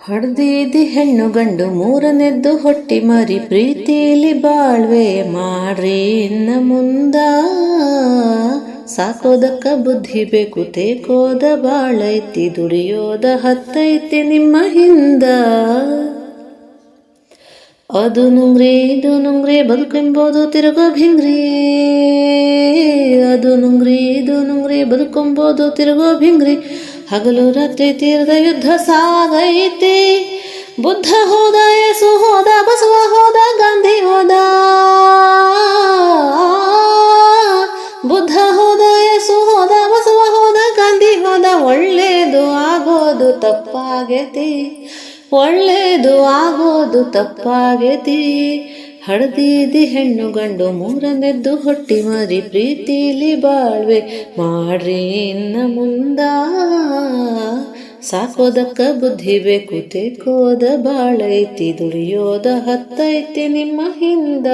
ಹಡ್ದೀದಿ ಹೆಣ್ಣು ಗಂಡು ಮೂರನೆದ್ದು ಹೊಟ್ಟಿ ಮರಿ ಪ್ರೀತಿಲಿ ಬಾಳ್ವೆ ಮಾಡ್ರಿ ಇನ್ನ ಮುಂದ. ಸಾಕೋದಕ್ಕ ಬುದ್ಧಿ ಬೇಕು ತೇಕೋದ ಬಾಳೈತಿ ದುಡಿಯೋದ ಹತ್ತೈತಿ ನಿಮ್ಮ ಹಿಂದ. ಅದು ನುಂಗ್ರಿ ಇದು ನುಂಗ್ರಿ ಬದುಕೆಂಬೋದು ತಿರುಗೋ ಭಿಂಗ್ರಿ. ಅದು ನುಂಗ್ರಿ ಇದು ನುಂಗ್ರಿ ಬದುಕೆಂಬೋದು ತಿರುಗೋ ಭಿಂಗ್ರಿ. ಹಗಲು ರಾತ್ರಿ ತೀರದ ಯುದ್ಧ ಸಾಗೈತಿ. ಬುದ್ಧ ಹೋದ, ಯೇಸು ಹೋದ, ಬಸವ ಹೋದ, ಗಾಂಧಿ ಹೋದ. ಬುದ್ಧ ಹೋದ, ಯೇಸು ಹೋದ, ಬಸವ ಹೋದ, ಗಾಂಧಿ ಹೋದ. ಒಳ್ಳೇದು ಆಗೋದು ತಪ್ಪಾಗೈತಿ, ಒಳ್ಳೇದು ಆಗೋದು ತಪ್ಪಾಗೈತಿ. ಹಡ್ದೀದಿ ಹೆಣ್ಣು ಗಂಡು ಮೂರನೆದ್ದು ಹೊಟ್ಟಿ ಮರಿ ಪ್ರೀತಿಲಿ ಬಾಳ್ವೆ ಮಾಡ್ರಿ ಇನ್ನ ಮುಂದ. ಸಾಕೋದಕ್ಕ ಬುದ್ಧಿ ಬೇಕು ತೇಕೋದ ಬಾಳೈತಿ ದುಡಿಯೋದ ಹತ್ತೈತಿ ನಿಮ್ಮ ಹಿಂದ.